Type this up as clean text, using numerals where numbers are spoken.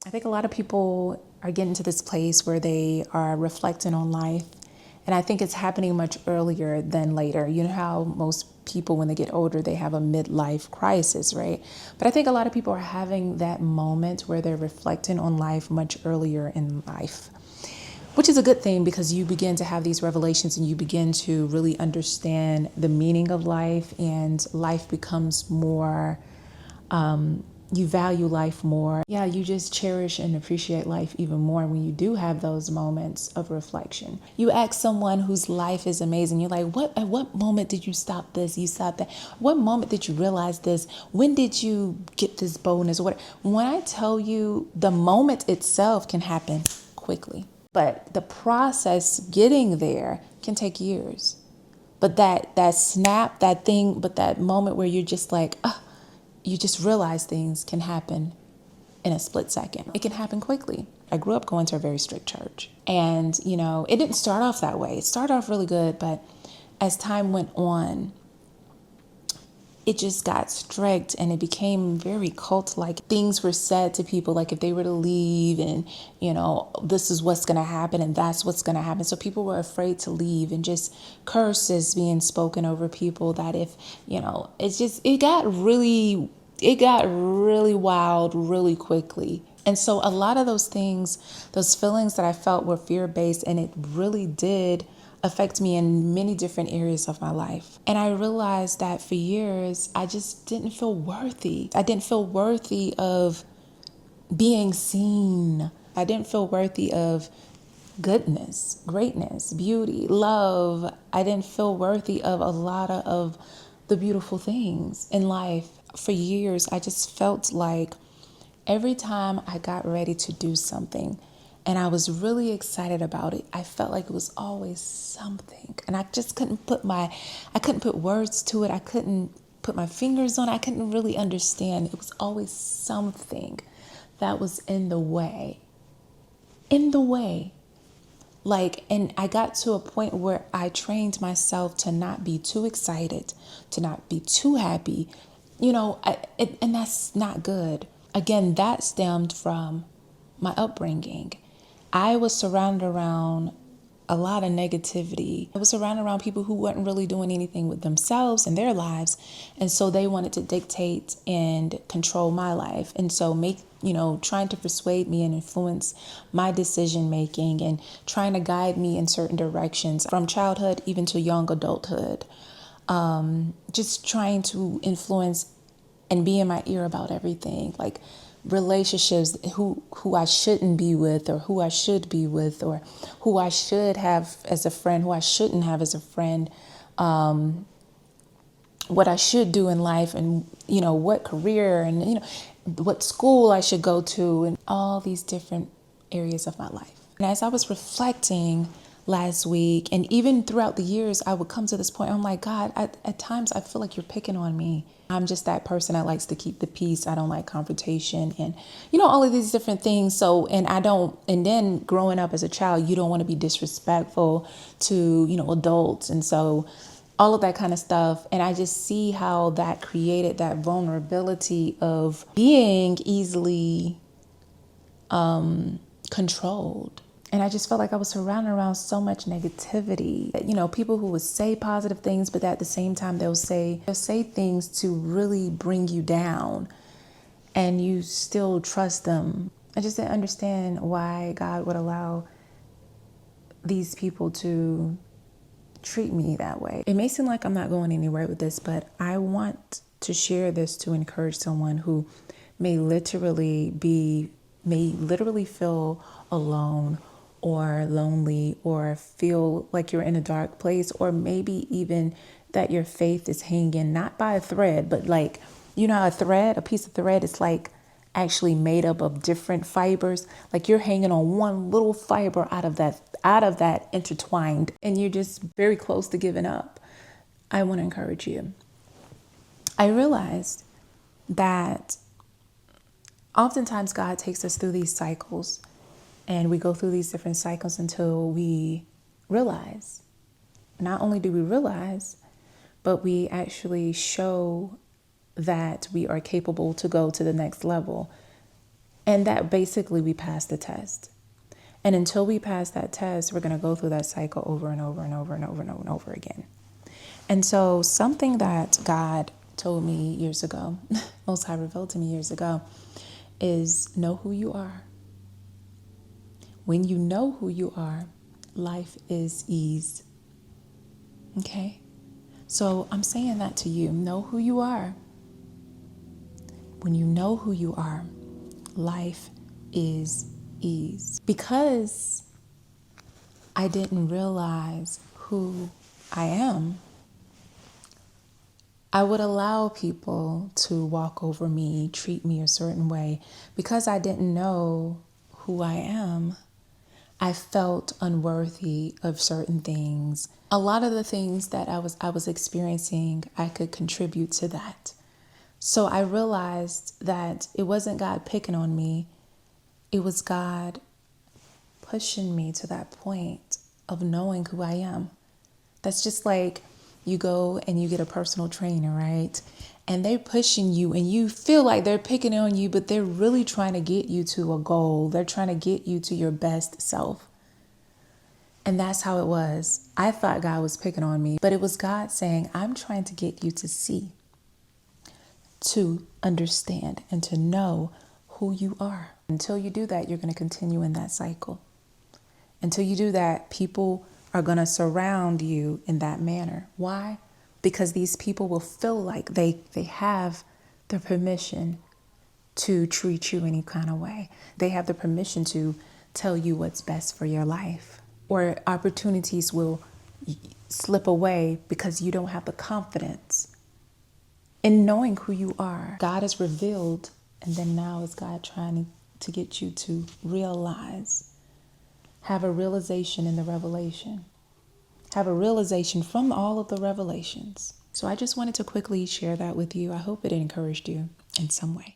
I think a lot of people are getting to this place where they are reflecting on life. And I think it's happening much earlier than later. You know how most people, when they get older, they have a midlife crisis, right? But I think a lot of people are having that moment where they're reflecting on life much earlier in life, which is a good thing because you begin to have these revelations and you begin to really understand the meaning of life, and life becomes more, you value life more. Yeah, you just cherish and appreciate life even more when you do have those moments of reflection. You ask someone whose life is amazing, you're like, what, at what moment did you stop this? You stopped that. What moment did you realize this? When did you get this bonus? What? When I tell you, the moment itself can happen quickly, but the process getting there can take years. But that snap, that thing, but that moment where you're just like, you just realize things can happen in a split second. It can happen quickly. I grew up going to a very strict church. And, it didn't start off that way. It started off really good, but as time went on, it just got strict and it became very cult-like. Things were said to people like if they were to leave and, this is what's going to happen and that's what's going to happen. So people were afraid to leave, and just curses being spoken over people that if, it got really wild really quickly. And so a lot of those things, those feelings that I felt were fear-based, and it really did affect me in many different areas of my life. And I realized that for years, I just didn't feel worthy. I didn't feel worthy of being seen. I didn't feel worthy of goodness, greatness, beauty, love. I didn't feel worthy of a lot of the beautiful things in life. For years, I just felt like every time I got ready to do something and I was really excited about it, I felt like it was always something. And I just couldn't put words to it. I couldn't put my fingers on it. I couldn't really understand. It was always something that was in the way. In the way. And I got to a point where I trained myself to not be too excited, to not be too happy, and that's not good. Again, that stemmed from my upbringing. I was surrounded around a lot of negativity. I was surrounded around people who weren't really doing anything with themselves and their lives. And so they wanted to dictate and control my life. And so trying to persuade me and influence my decision making and trying to guide me in certain directions from childhood even to young adulthood. Just trying to influence and be in my ear about everything, like relationships, who I shouldn't be with or who I should be with, or who I should have as a friend, who I shouldn't have as a friend, what I should do in life, and what career, and what school I should go to, and all these different areas of my life. And as I was reflecting last week, and even throughout the years, I would come to this point. I'm like, God, at times I feel like you're picking on me. I'm just that person that likes to keep the peace. I don't like confrontation and, all of these different things. So, and then growing up as a child, you don't want to be disrespectful to, adults. And so all of that kind of stuff. And I just see how that created that vulnerability of being easily controlled. And I just felt like I was surrounded around so much negativity. People who would say positive things, but at the same time, they'll say things to really bring you down, and you still trust them. I just didn't understand why God would allow these people to treat me that way. It may seem like I'm not going anywhere with this, but I want to share this to encourage someone who may literally feel alone or lonely, or feel like you're in a dark place, or maybe even that your faith is hanging not by a thread, but like, a piece of thread is like actually made up of different fibers. Like you're hanging on one little fiber out of that intertwined, and you're just very close to giving up. I want to encourage you. I realized that oftentimes God takes us through these cycles, and we go through these different cycles until we realize, not only do we realize, but we actually show that we are capable to go to the next level. And that basically we passed the test. And until we pass that test, we're going to go through that cycle over and over and over and over and over and over again. And so something that God told me years ago, Most High revealed to me years ago, is know who you are. When you know who you are, life is ease. Okay? So I'm saying that to you. Know who you are. When you know who you are, life is ease. Because I didn't realize who I am, I would allow people to walk over me, treat me a certain way. Because I didn't know who I am, I felt unworthy of certain things. A lot of the things that I was experiencing, I could contribute to that. So I realized that it wasn't God picking on me. It was God pushing me to that point of knowing who I am. That's just like you go and you get a personal trainer, right? And they're pushing you and you feel like they're picking on you, but they're really trying to get you to a goal. They're trying to get you to your best self. And that's how it was. I thought God was picking on me, but it was God saying, I'm trying to get you to see, to understand, and to know who you are. Until you do that, you're going to continue in that cycle. Until you do that, people are going to surround you in that manner. Why? Because these people will feel like they have the permission to treat you any kind of way. They have the permission to tell you what's best for your life. Or opportunities will slip away because you don't have the confidence in knowing who you are. God has revealed, and then now is God trying to get you to realize. Have a realization in the revelation. Have a realization from all of the revelations. So I just wanted to quickly share that with you. I hope it encouraged you in some way.